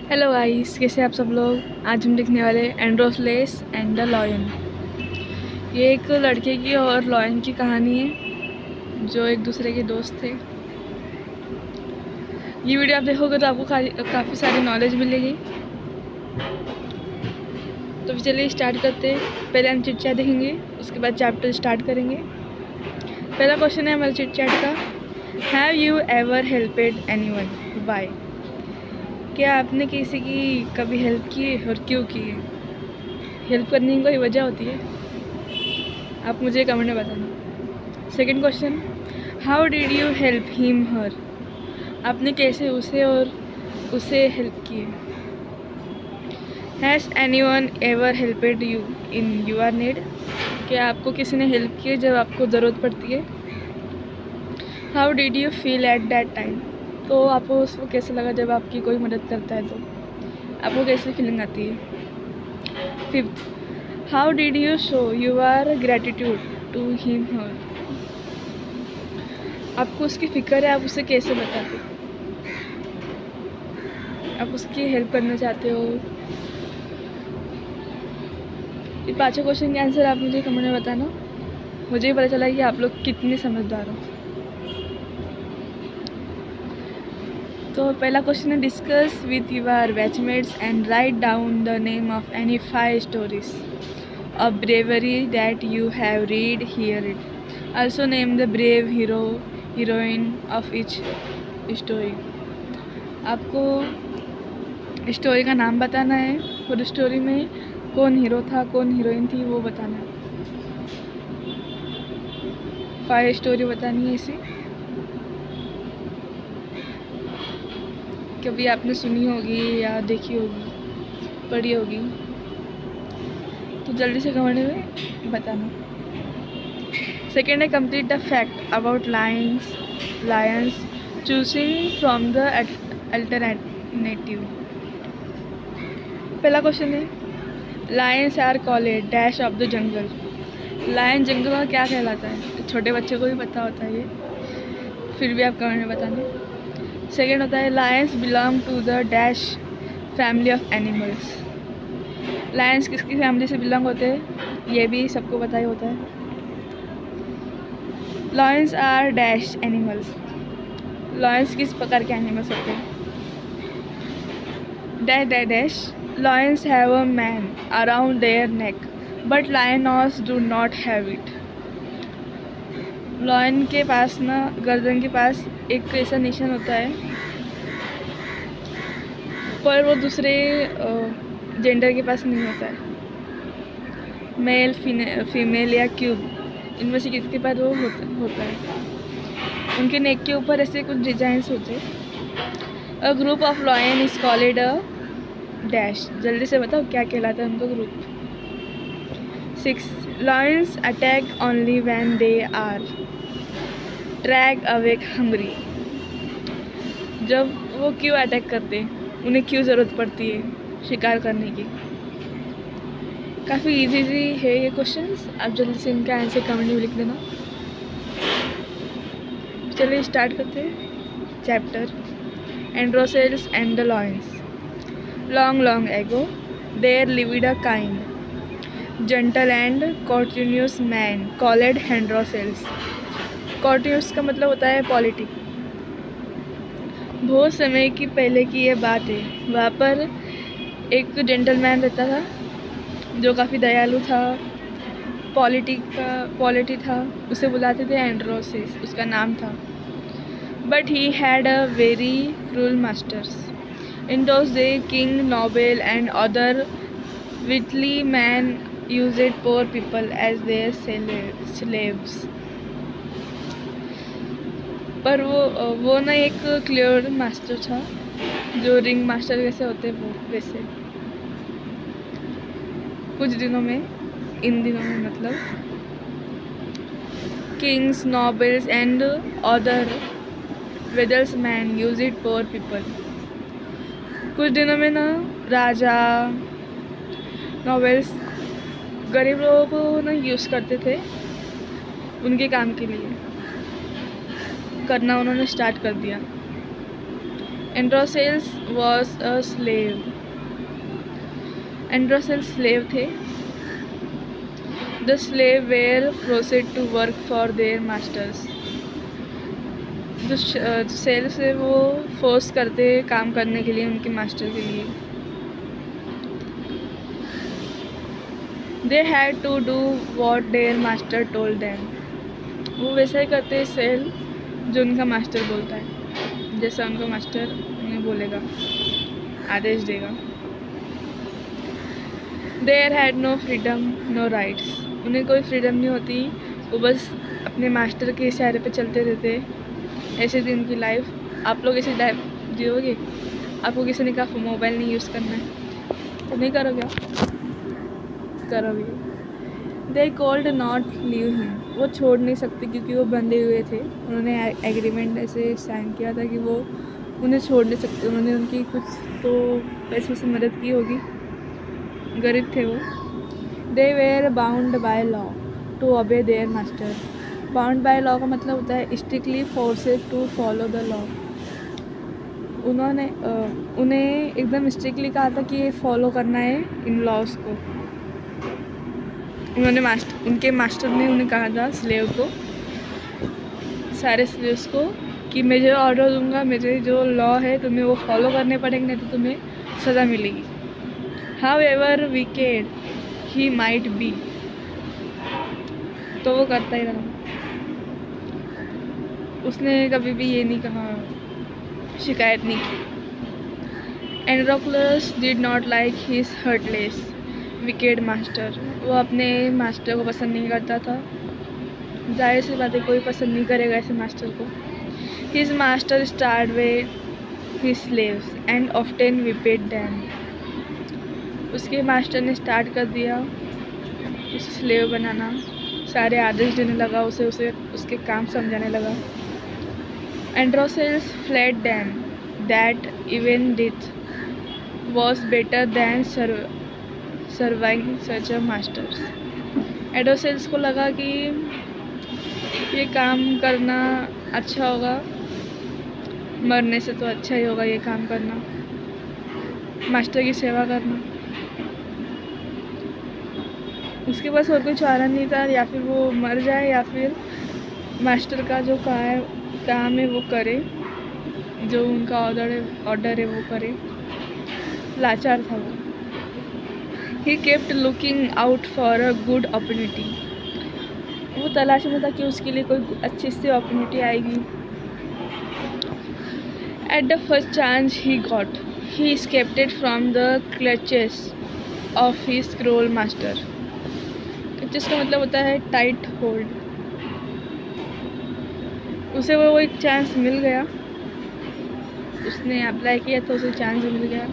Hello guys, कैसे आप सब लोग। आज हम देखने वाले एंड्रोसलेस एंड द लॉयन। ये एक लड़के की और लॉयन की कहानी है जो एक दूसरे के दोस्त थे। ये वीडियो आप देखोगे तो आपको काफ़ी सारी नॉलेज मिलेगी। तो फिर चलिए स्टार्ट करते हैं। पहले हम चिट चैट देखेंगे, उसके बाद चैप्टर स्टार्ट करेंगे। पहला क्वेश्चन है हमारे चिट चैट का, have you ever helped anyone, why. क्या आपने किसी की कभी हेल्प की है और क्यों की है। हेल्प करने की कोई वजह होती है, आप मुझे कमेंट में बताना। Second question, how did you help him her, आपने कैसे उसे और उसे हेल्प की है। Has anyone ever helped you in your need, क्या आपको किसी ने हेल्प की है जब आपको ज़रूरत पड़ती है। How did you feel at that time, तो आपको उसको कैसे लगा जब आपकी कोई मदद करता है, तो आपको कैसी फीलिंग आती है। Fifth, how did you show your gratitude to him her, आपको उसकी फ़िक्र है, आप उसे कैसे बताते, आप उसकी हेल्प करना चाहते हो। ये पाँचों क्वेश्चन के आंसर आप मुझे कमेंट में बताना। मुझे भी पता चला कि आप लोग कितने समझदार हो। तो पहला क्वेश्चन है, discuss with your batchmates and write down the name of any 5 stories of bravery that you have read here it. Also name the brave hero heroine of each story. आपको स्टोरी का नाम बताना है और story में कौन hero था कौन हीरोइन थी वो बताना है। 5 स्टोरी बतानी है इसे। कभी आपने सुनी होगी या देखी होगी, पढ़ी होगी, तो जल्दी से कमेंट में बताना। सेकेंड है, complete the fact about lions choosing from the alternative. पहला क्वेश्चन है, lions are called dash of the jungle. Lion जंगल में क्या कहलाता है, छोटे बच्चे को भी पता होता है ये, फिर भी आप कमेंट में बताना। सेकेंड होता है, lions belong to the dash family of animals. Lions किसकी फैमिली से बिलोंग होते हैं, ये भी सबको पता ही होता है। Lions are dash animals, lions किस प्रकार के एनिमल्स होते हैं। Dash dash dash, lions have a mane around their neck but lions do not have it. Lion के पास ना गर्दन के पास एक ऐसा निशान होता है, पर वो दूसरे जेंडर के पास नहीं होता है। मेल फीमेल या क्यूब, इनमें से किसके पास वो होता है। उनके नेक के ऊपर ऐसे कुछ डिजाइंस होते हैं। A group of lion is called a dash, जल्दी से बताओ क्या कहलाता है उनका group. 6, lions attack only when they are drag awake hungry. जब वो क्यों अटैक करते हैं, उन्हें क्यों ज़रूरत पड़ती है शिकार करने की। काफ़ी इजी है ये क्वेश्चंस, आप जल्दी से इनका आंसर कमेंट में लिख देना। चलिए स्टार्ट करते हैं chapter, Androcles and the lions. Long long ago there lived a kind gentle and continuous man called Androcles. Continuous का मतलब होता है पॉलिटिक। बहुत समय की पहले की ये बात है, वहाँ पर एक जेंटलमैन रहता था जो काफ़ी दयालु था, पॉलिटी था, उसे बुलाते थे एंड्रोसेस, उसका नाम था। But he had a very cruel masters. In those day king noble and other विटली man used poor people as their slaves. पर वो ना एक क्लियर मास्टर था, जो रिंग मास्टर कैसे होते वो वैसे। कुछ दिनों में, इन दिनों में मतलब, किंग्स नोबल्स एंड अदर वेदल्स man use it poor people. कुछ दिनों में ना राजा नोबल्स गरीब लोगों को ना यूज़ करते थे, उनके काम के लिए करना उन्होंने स्टार्ट कर दिया। Androcles was a slave. Androcles slave थे। The slave were forced to work for their masters. जो सेल्स है वो फोर्स करते काम करने के लिए उनके मास्टर के लिए। They had to do what their master told them. वो वैसा ही करते सेल जो उनका मास्टर बोलता है, जैसा उनका मास्टर उन्हें बोलेगा, आदेश देगा। There had no freedom no rights. उन्हें कोई फ्रीडम नहीं होती, वो बस अपने मास्टर के इशारे पे चलते रहते। ऐसे थी उनकी लाइफ। आप लोग ऐसी लाइफ जियोगे? आपको किसी ने कहा मोबाइल नहीं यूज़ करना है तो नहीं करोगे? आप करोगे। They called not leave him. वो छोड़ नहीं सकते क्योंकि वो बंधे हुए थे। उन्होंने एग्रीमेंट ऐसे साइन किया था कि वो उन्हें छोड़ नहीं सकते। उन्होंने उनकी कुछ तो पैसों से मदद की होगी, गरीब थे वो। They were bound by law to obey their master. Bound by law का मतलब होता है strictly forced to follow the law. उन्होंने उन्हें एकदम स्ट्रिक्टली कहा था कि फॉलो करना है इन लॉज को। उनके मास्टर ने उन्हें कहा था, स्लेव को, सारे स्लेव्स को, कि मैं जो ऑर्डर दूंगा, मेरे जो लॉ है तुम्हें वो फॉलो करने पड़ेंगे, नहीं तो तुम्हें सज़ा मिलेगी। How ever wicked he might be. तो वो करता ही रहा। उसने कभी भी ये नहीं कहा, शिकायत नहीं की। Androcles did not like his heartless wicked master. वो अपने मास्टर को पसंद नहीं करता था। जाहिर सी बात है, कोई पसंद नहीं करेगा ऐसे मास्टर को। His master starved his slaves and often whipped them. उसके मास्टर ने स्टार्ट कर दिया उसे स्लेव बनाना, सारे आदेश देने लगा उसे उसके काम समझाने लगा। Androcles fled them that even death was better than serving such a masters. Androcles को लगा कि ये काम करना अच्छा होगा, मरने से तो अच्छा ही होगा ये काम करना, मास्टर की सेवा करना। उसके पास और कोई चारा नहीं था, या फिर वो मर जाए या फिर मास्टर का जो काम है वो करे, जो उनका ऑर्डर है वो करे। लाचार था वो। He kept looking out for a good opportunity. वो तलाश में था कि उसके लिए कोई अच्छी सी अपॉर्चुनिटी आएगी। At the first chance he got, he escaped from the clutches of his cruel master. Clutches का मतलब होता है टाइट होल्ड। उसे वो एक चांस मिल गया, उसने अप्लाई किया तो उसे चांस मिल गया।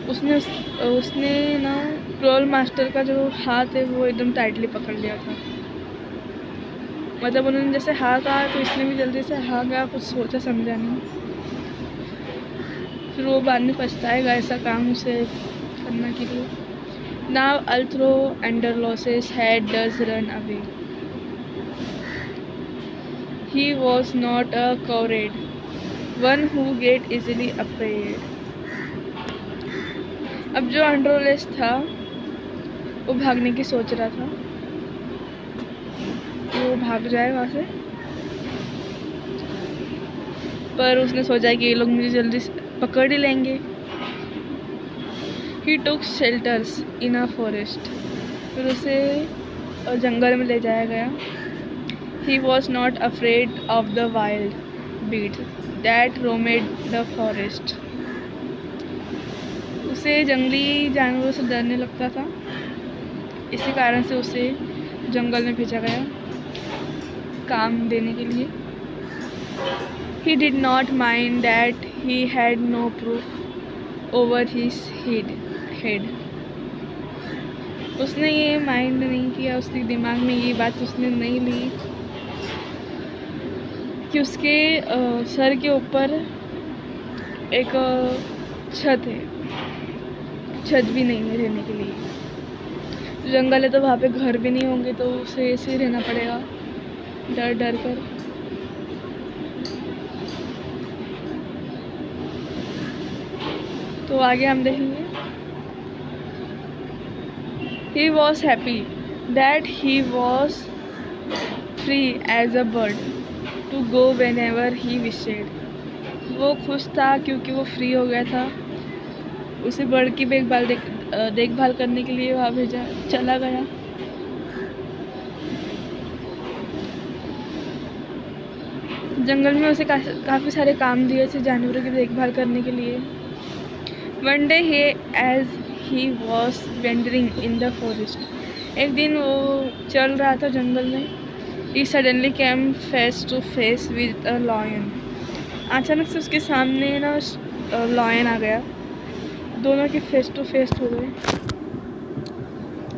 उसने ना क्रूअल मास्टर का जो हाथ है वो एकदम टाइटली पकड़ लिया था। मतलब उन्होंने जैसे हाँ कहा तो इसने भी जल्दी से हाँ कहा, कुछ सोचा समझा नहीं। फिर वो बाद में पछताएगा ऐसा काम उसे करने के लिए। Now although Androcles had does run away. He was not a coward, one who get easily afraid. अब जो एंड्रोलेस था वो भागने की सोच रहा था कि वो भाग जाए वहाँ से, पर उसने सोचा कि ये लोग मुझे जल्दी से पकड़ ही लेंगे। He took shelters in a forest. फिर उसे जंगल में ले जाया गया। He was not afraid of the wild beats that roamed the forest. उसे जंगली जानवरों से डरने लगता था, इसी कारण से उसे जंगल में भेजा गया काम देने के लिए। He did not mind that he had no proof over his head. उसने ये माइंड नहीं किया, उसके दिमाग में ये बात उसने नहीं ली कि उसके सर के ऊपर एक छत है, छत भी नहीं है रहने के लिए। जंगल है तो वहाँ पे घर भी नहीं होंगे, तो उसे ऐसे ही रहना पड़ेगा डर डर कर। तो आगे हम देखेंगे। He was happy that he was free as a bird to go whenever he wished. वो खुश था क्योंकि वो फ्री हो गया था, उसे बर्ड की देखभाल करने के लिए वहाँ भेजा चला गया। जंगल में उसे काफ़ी सारे काम दिए थे जानवरों की देखभाल करने के लिए। One day he as he was wandering in the forest, एक दिन वो चल रहा था जंगल में। He suddenly came face to face with a lion. अचानक से उसके सामने ना लॉयन आ गया, दोनों के फेस टू फेस हो गए।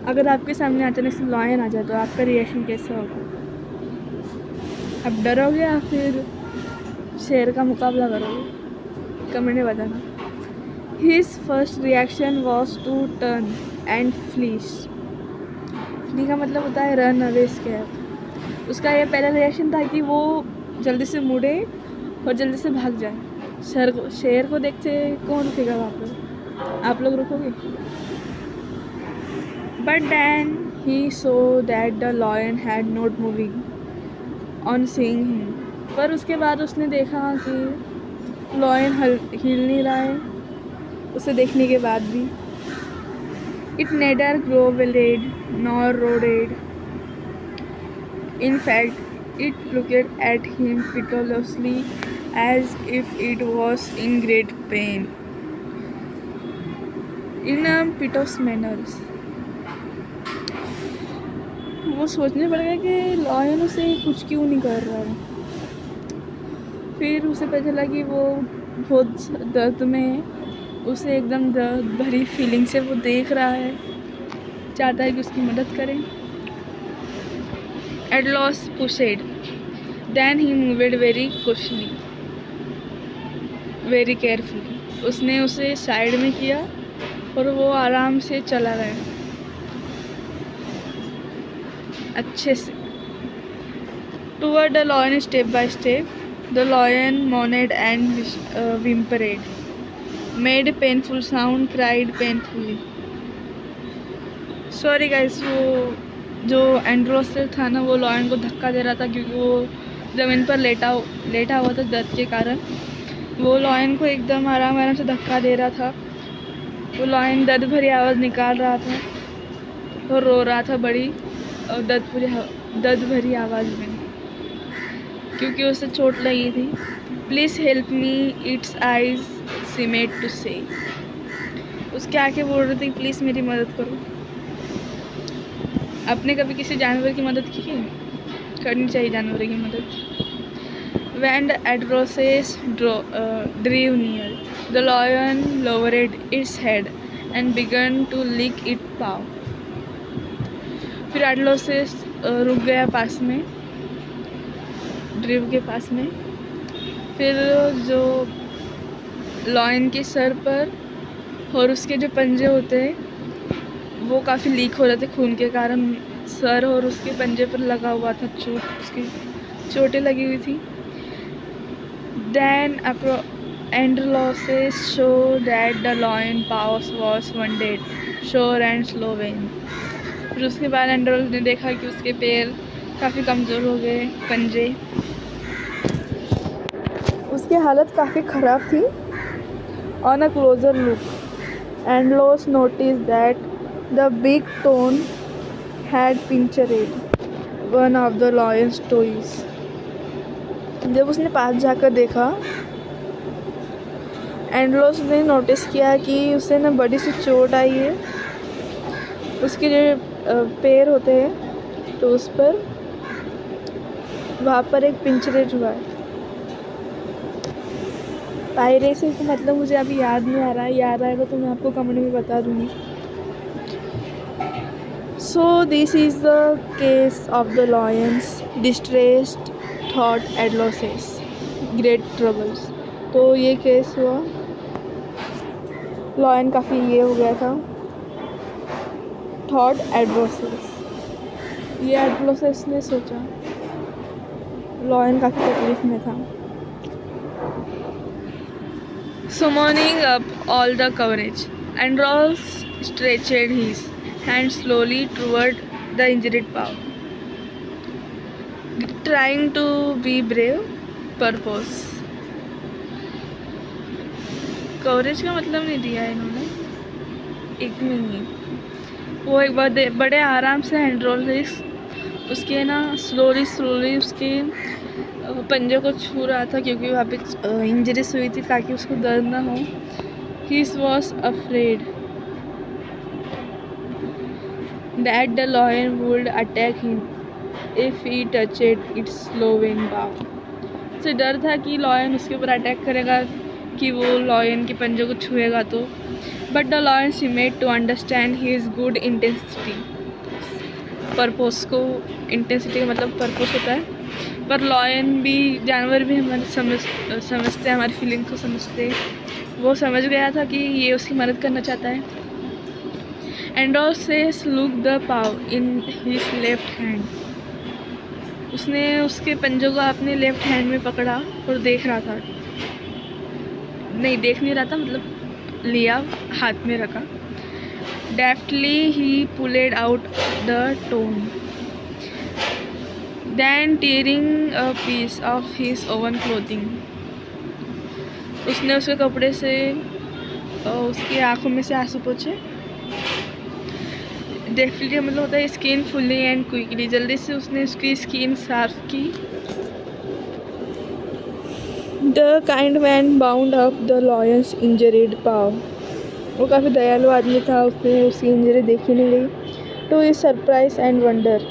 अगर आपके सामने अचानक से लॉयन आ जाए तो आपका रिएक्शन कैसा होगा? आप डरोगे या फिर शेर का मुकाबला करोगे? कमेंट में बताना। His first reaction was to turn and flee. Flee का मतलब होता है रन अवे, स्केप। उसका ये पहला रिएक्शन था कि वो जल्दी से मुड़े और जल्दी से भाग जाए। शेर को देखते कौन रुकेगा वहाँ पर? आप लोग रुकोगे? But then he saw that the lion had not moving on seeing him. पर उसके बाद उसने देखा कि लॉयन हिल नहीं रहा है उसे देखने के बाद भी। It neither growled nor roared. In fact, it looked at him pitilessly as if it was in great pain. In a piteous manner. वो सोचने पड़ गया कि लॉयन उसे कुछ क्यों नहीं कर रहा है। फिर उसे पता चला कि वो बहुत दर्द में है, उसे एकदम दर्द भरी फीलिंग से वो देख रहा है, चाहता है कि उसकी मदद करें। At last pushed, then he moved very cautiously, very carefully. उसने उसे साइड में किया और वो आराम से चला गया, अच्छे से। Toward the lion, step by step, the lion moaned and whimpered, made painful sound, cried painfully. Sorry guys, वो जो एंड्रोसेस था ना, वो लॉयन को धक्का दे रहा था क्योंकि वो ज़मीन पर लेटा हुआ था दर्द के कारण। वो लॉयन को एकदम आराम से धक्का दे रहा था। वो लॉयन दर्द भरी आवाज़ निकाल रहा था और रो रहा था बड़ी और दर्द भरी आवाज़ में, क्योंकि उसे चोट लगी थी। Please help me, its eyes seemed to say. उसके आके बोल रही थी प्लीज़ मेरी मदद करो। आपने कभी किसी जानवर की मदद की है? करनी चाहिए जानवर की मदद। When the atrocious drew near, the lion lowered its head and began to lick its paw. फिर एट्रोसिस रुक गया पास में, ड्रीव के पास में। फिर जो लॉयन के सर पर और उसके जो पंजे होते हैं वो काफ़ी लीक हो रहे थे खून के कारण। सर और उसके पंजे पर लगा हुआ था चोट, उसकी चोटें लगी हुई थी। Then Androlos showed that the lion paws was wounded, sore and slow vein. फिर उसके बाद एंड्रोस ने देखा कि उसके पैर काफ़ी कमज़ोर हो गए, पंजे। उसकी हालत काफ़ी ख़राब थी। On a closer look, Andros noticed that the big stone had punctured one of the lion's toes. जब उसने पास जाकर देखा, एंड्रोस ने नोटिस किया कि उसे ना बड़ी सी चोट आई है। उसके जो पैर होते हैं तो उस पर वहाँ पर एक पिंचरेज हुआ है। पायरेसिस का मतलब मुझे अभी याद नहीं आ रहा है, याद आएगा तो मैं आपको कमेंट में बता दूँगी। So this is the case of the lions distressed thought Adolescence great troubles। तो ये केस हुआ, लॉयन काफ़ी ये हो गया था, थॉट एड्रोसेस। ये एड्रोसेस ने सोचा लॉयन काफ़ी तकलीफ में था। Summoning up all the courage, Andros stretched his hand slowly toward the injured paw, trying to be brave. Purpose. Coverage का मतलब नहीं दिया है इन्होंने, एक में ही वो एक बार बड़े आराम से एंड्रोलिस उसके ना स्लोली उसके पंजे को छू रहा था, क्योंकि वहाँ पे इंजरीज हुई थी ताकि उसको दर्द ना हो. He was afraid that the lion would attack him if he touched its swollen paw. उसे डर था कि लॉयन उसके ऊपर अटैक करेगा, कि वो लॉयन के पंजे को छुएगा तो. But the lion seemed to understand his good intensity. Purpose को इंटेंसिटी का मतलब पर्पस होता है, पर लॉयन भी, जानवर भी हमारे समझते हैं, हमारी फीलिंग्स को समझते. वो समझ गया था कि ये उसकी मदद करना चाहता है. Androcles look the paw in his left hand. उसने उसके पंजों को अपने लेफ्ट हैंड में पकड़ा और देख रहा था, नहीं देख नहीं रहा था, मतलब लिया, हाथ में रखा. Deftly he pulled out the thorn, then tearing a piece of his own clothing. उसने उसके कपड़े से उसकी आंखों में से आंसू पोंछे. डेफ्टली मतलब होता है स्किन फुल्ली एंड क्विकली. जल्दी से उसने उसकी स्किन साफ की. The kind man bound up the lion's injured paw. वो काफ़ी दयालु आदमी था, उसने उसकी इंजरी देखी नहीं गई. To his surprise and wonder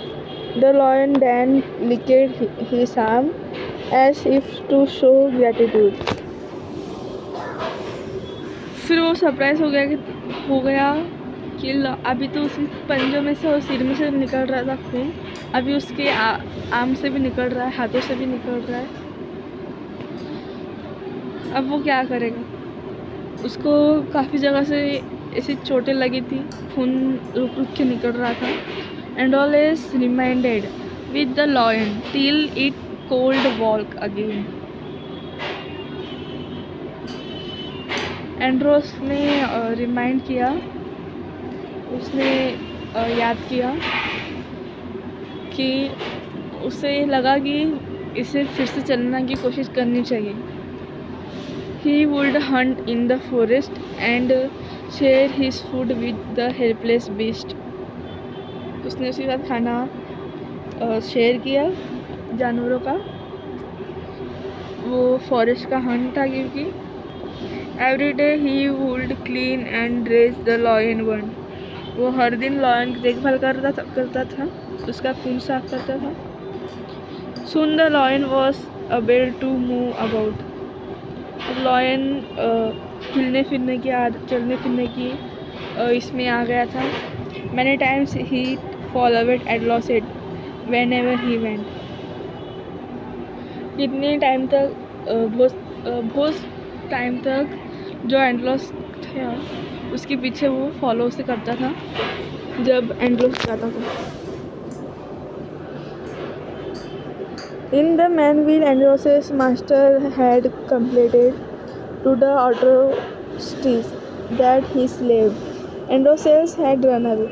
the lion then licked his arm as if to show gratitude. फिर वो सरप्राइज हो गया कि अभी तो उसके पंजों में से और सिर में से निकल रहा था खून, अभी उसके आर्म से भी निकल रहा है, हाथों से भी निकल रहा है. अब वो क्या करेगा. उसको काफ़ी जगह से ऐसी चोटें लगी थी, खून रुक के निकल रहा था. Andros reminded with the lion till it cold walk again. Andros ने रिमाइंड किया, उसने याद किया कि उसे लगा कि इसे फिर से चलने की कोशिश करनी चाहिए. He would hunt in the forest and share his food with the helpless beast. उसने उसके साथ खाना शेयर किया जानवरों का. वो फॉरेस्ट का हंट था, क्योंकि every day he would clean and dress the lion one. वो हर दिन लॉयन की देखभाल करता था, उसका खून साफ करता था. Soon the lion was able to move about. Lion चलने फिरने की इसमें आ गया था. Many times he followed Androcles whenever he went. कितने टाइम तक बहुत टाइम तक जो एंड्रोस था उसके पीछे वो फॉलो से करता था जब एंड्रोस जाता था. In the manville, Andros's master had completed to the atrocities that he slaved. Andros had run away.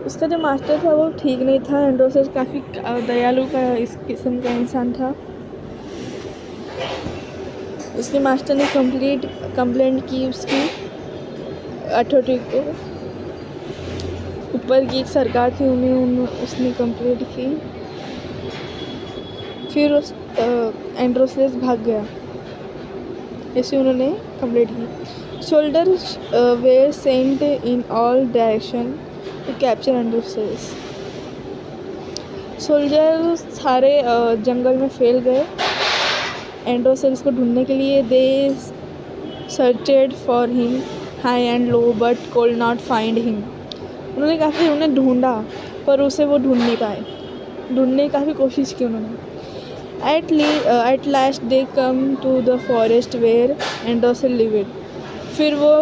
उसका जो मास्टर था वो ठीक नहीं था. एंड्रोस काफ़ी दयालु का इस किस्म का इंसान था. उसके मास्टर ने कंप्लेंट की उसकी अथॉरिटी को. ऊपर की एक सरकार थी, उसने कंप्लेंट की. फिर उस एंड्रोसेस भाग गया, ऐसे उन्होंने कंप्लीट की. Soldiers were sent in all direction to capture Androcles. Soldier सारे जंगल में फैल गए एंड्रोसेस को ढूंढने के लिए. They searched for him high and low but could not find him. उन्होंने ढूंढा पर उसे वो ढूंढ नहीं पाए. ढूंढने की काफ़ी कोशिश की उन्होंने. At last they come to the forest where Andros lived. फिर वो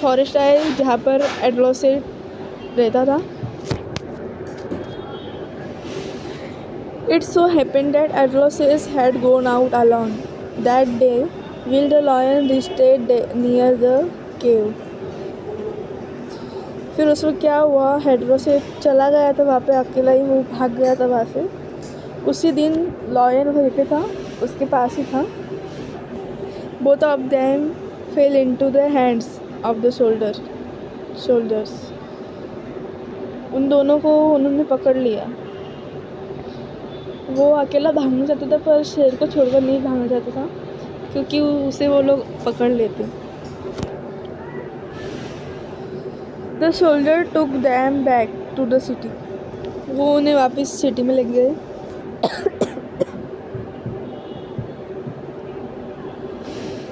फॉरेस्ट आए जहाँ पर एंड्रोस रहता था. It so happened that Andros had gone out alone that day Will the lion stay near the cave? फिर उसको क्या हुआ, हेड्रोसेस चला गया था वहाँ पे, अकेला ही वो भाग गया था वहाँ से। उसी दिन लॉयन वहीं पे था, उसके पास ही था। Both of them fail into the hands of the soldiers. उन दोनों को उन्होंने पकड़ लिया। वो अकेला भागना चाहता था पर शेर को छोड़कर नहीं भागना चाहता था, क्योंकि उसे वो लोग पकड़ लेते। The soldier took them back to the city. वो उन्हें वापस सिटी में ले गए।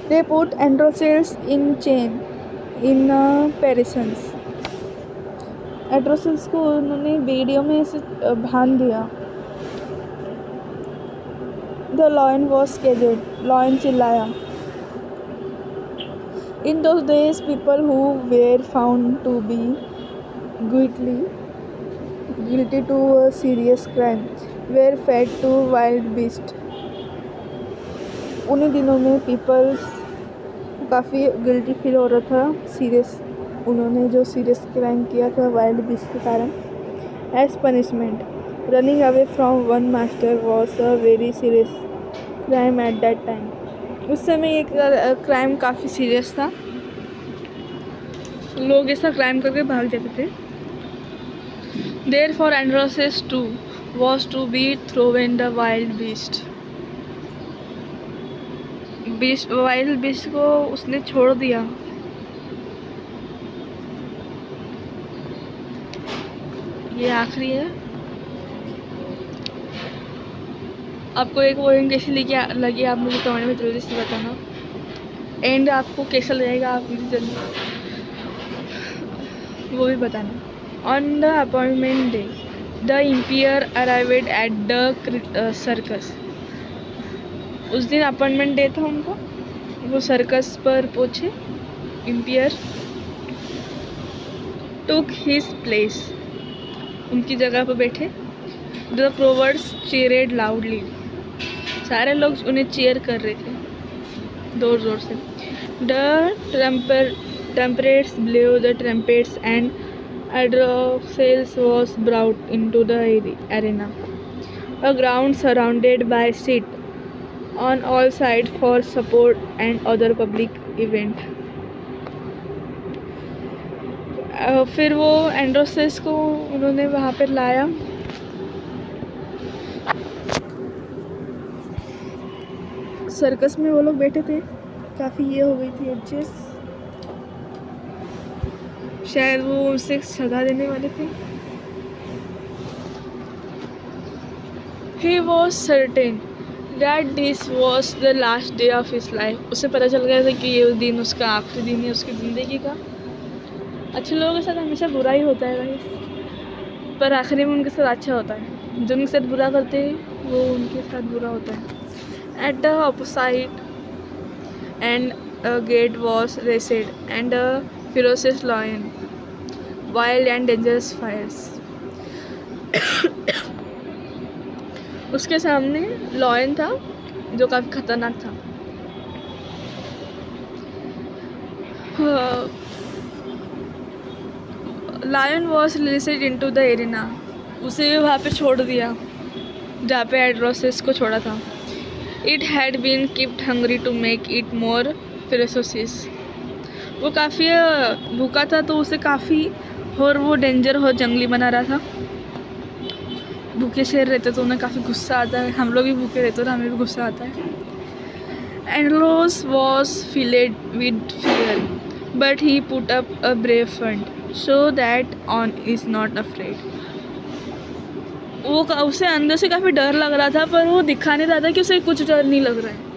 They put एंड्रोसेल्स in chain in पेरिसन्स। एड्रोसेल्स को उन्होंने बेड़ियों में ऐसे बांध दिया। The lion was caged. Lion चिल्लाया। In those days people who were found to be guilty to a serious crime were fed to wild beast। उन्हीं दिनों में पीपल्स काफ़ी गिल्टी फील हो रहा था, उन्होंने जो सीरियस क्राइम किया था वाइल्ड बीस्ट के कारण। As punishment running away from one master was a very serious crime at that time. उस समय एक क्राइम काफ़ी सीरियस था, लोग ऐसा क्राइम करके भाग जाते थे। Therefore Androcles too was to be thrown the wild beast. Wild beast को उसने छोड़ दिया। ये आखिरी है। आपको एक पोएम कैसी लगी आप मुझे कमेंट में जल्दी से बताना। एंड आपको कैसा लगेगा आप मुझे जल्दी वो भी बताना। On the appointment day the emperor arrived at the circus. उस दिन अपॉइंटमेंट डे था उनका, वो सर्कस पर पहुँचे। Emperor took his place. उनकी जगह पर बैठे। The crowds cheered loudly. सारे लोग उन्हें चीयर कर रहे थे जोर जोर से। The trumpets blew the trumpets and Androcles was brought into the arena, a ground surrounded by seats on all sides for sport and other public event। फिर वो एंड्रोसेस को उन्होंने वहाँ पर लाया। सर्कस में वो लोग बैठे थे, काफ़ी ये हो गई थी एडजस्ट, शायद वो उसे सजा देने वाले थे। He was certain that this was the last day of his life। उसे पता चल गया था कि ये दिन उसका आखिरी दिन है उसकी ज़िंदगी का। अच्छे लोगों के साथ हमेशा बुरा ही होता है गाइस, पर आखिरी में उनके साथ अच्छा होता है। जो उनके साथ बुरा करते हैं वो उनके साथ बुरा होता है। At the opposite and a gate was raised and a ferocious lion, wild and dangerous fires। उसके सामने लॉयन था जो काफ़ी खतरनाक था। Lion was released into the arena. उसे वहाँ पे छोड़ दिया जहाँ पे एड्रोसेस को छोड़ा था। It had been keeped hungry to make it more ferocious. वो काफ़ी भूखा था तो उसे काफ़ी और वो डेंजर और जंगली बना रहा था। भूखे शेर रहते तो उन्हें काफ़ी गुस्सा आता है। हम लोग भी भूखे रहते तो हमें भी गुस्सा आता है। Andros was filled with fear but he put up a brave front so that on is not afraid. वो उसे अंदर से काफ़ी डर लग रहा था पर वो दिखा नहीं रहा था कि उसे कुछ डर नहीं लग रहा है।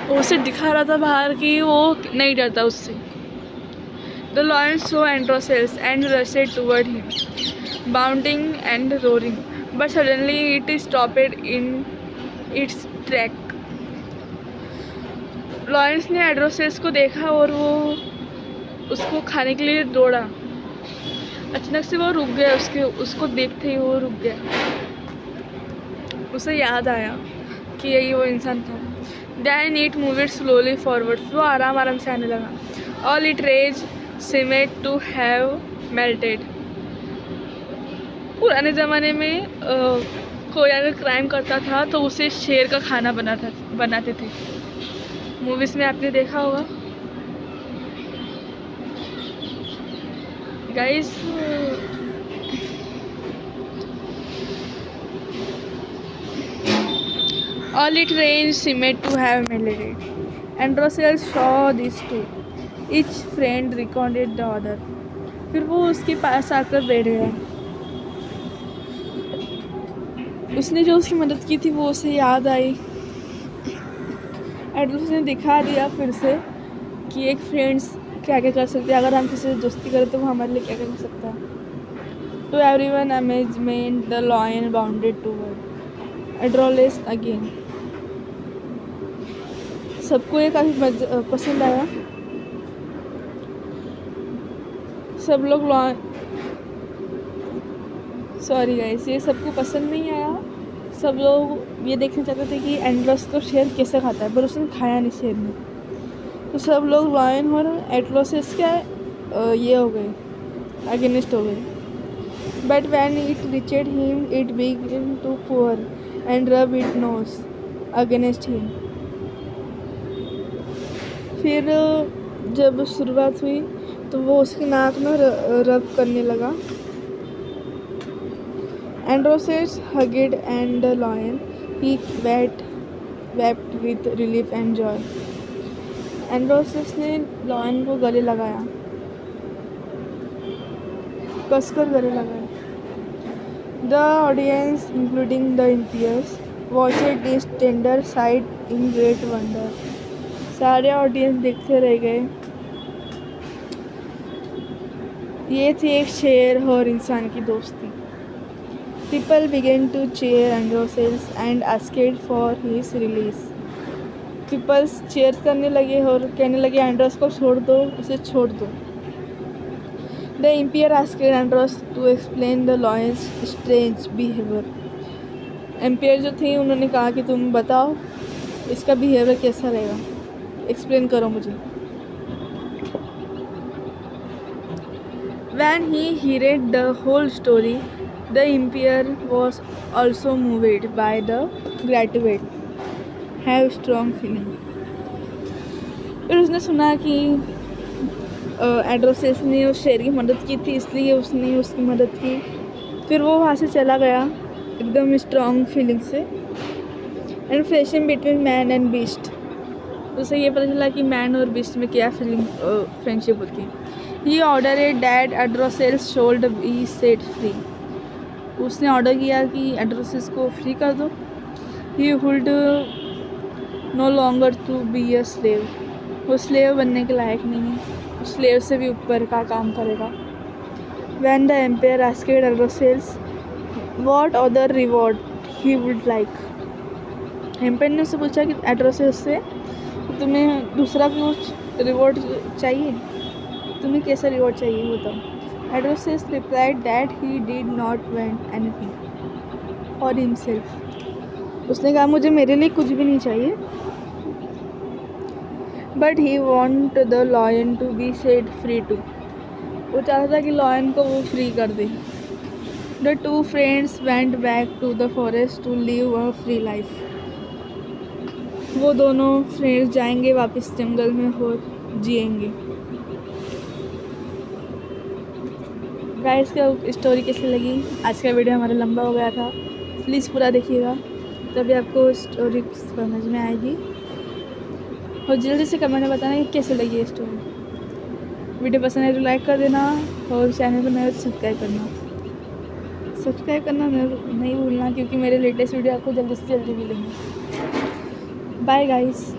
वो उसे दिखा रहा था बाहर कि वो नहीं डरता उससे। The lion saw Androcles and rushed toward him bounding and roaring but suddenly it stopped in its track. Lions ने एड्रोसेल्स को देखा और वो उसको खाने के लिए दौड़ा। अचानक से वो रुक गया, उसको देखते ही वो रुक गया। उसे याद आया कि यही वो इंसान था। Then it moved slowly forward. वो आराम आराम से आने लगा. All it rage seemed to have melted. पुराने ज़माने में कोई अगर क्राइम करता था तो उसे शेर का खाना बनाते थे. मूवीज़ में आपने देखा होगा. Guys all it ranged seemed to have melted. Androsael saw this too. Each friend recounted the other. फिर वो उसके पास आकर बैठ गया. उसने जो उसकी मदद की थी वो उसे याद आई. एंड्रोसेल ने दिखा दिया फिर से कि एक फ्रेंड्स क्या क्या कर सकते हैं. अगर हम किसी से दोस्ती करें तो वो हमारे लिए क्या क्या कर सकता है. To everyone amazement the lion bounded toward Androcles again. सबको ये काफ़ी पसंद आया. सब लोग सॉरी गाइस, ये सबको पसंद नहीं आया. सब लोग ये देखना चाहते थे कि एंड्रोस को शेर कैसे खाता है, पर उसने खाया नहीं शेर ने. तो सब लोग लॉयन और एट्रोसिस के ये हो गए, अगेंस्ट हो गए. But when it reached him it began to purr and rub it nose against him. फिर जब शुरुआत हुई तो वो उसकी नाक में रब करने लगा. एंड्रोसेस hugged and the lion he wept with relief and joy. एंड्रोसेस ने लॉयन को गले लगाया, कसकर गले लगाया. The audience, including the impious, watched this tender sight in great wonder. सारे ऑडियंस देखते रह गए. ये थी एक शेर और इंसान की दोस्ती. People began to cheer Androsael and asked for his release. People cheer करने लगे और कहने लगे एंड्रोस को छोड़ दो, उसे छोड़ दो. The emperor asked Andros to explain the lion's strange behavior. Emperor जो थी उन्होंने कहा कि तुम बताओ इसका बिहेवियर कैसा रहेगा, एक्सप्लेन करो मुझे. When he heard the whole story, the emperor was also moved by the gratitude, have strong feeling. फिर उसने सुना कि एड्रोसेस ने उस शेर की मदद की थी, इसलिए उसने उसकी मदद की. फिर वो वहाँ से चला गया एकदम स्ट्रॉन्ग फीलिंग से. And friendship between man and beast. उसे ये पता चला कि मैन और बीस्ट में क्या फ्रेंडशिप होती है. He order that Androcles should be set free. उसने ऑर्डर किया कि एड्रोसेस को फ्री कर दो. He would no longer to be a slave. वो स्लेव बनने के लायक नहीं है, स्लेव से भी ऊपर का काम करेगा. When the emperor asked Androcles what other reward he would like. Emperor ने उससे पूछा कि एड्रोसेल्स से तुम्हें दूसरा कुछ रिवॉर्ड चाहिए, तुम्हें कैसा रिवॉर्ड चाहिए वो बताओ. Androcles replied that he did not want anything for himself. उसने कहा मुझे मेरे लिए कुछ भी नहीं चाहिए, but he want the lion to be set free too. वो चाहता था कि लॉयन को वो फ्री कर दे. The two friends went back to the forest to live a free life. वो दोनों फ्रेंड्स जाएंगे वापस जंगल में और जिएंगे. गाइस का स्टोरी कैसी लगी? आज का वीडियो हमारा लंबा हो गया था, प्लीज़ पूरा देखिएगा तभी आपको स्टोरी समझ में आएगी. और जल्दी से कमेंट में बताना कि कैसे लगी ये स्टोरी. वीडियो पसंद है तो लाइक कर देना और चैनल को नया सब्सक्राइब करना नहीं भूलना, क्योंकि मेरे लेटेस्ट वीडियो आपको जल्दी से जल्दी मिलेंगे. Bye guys.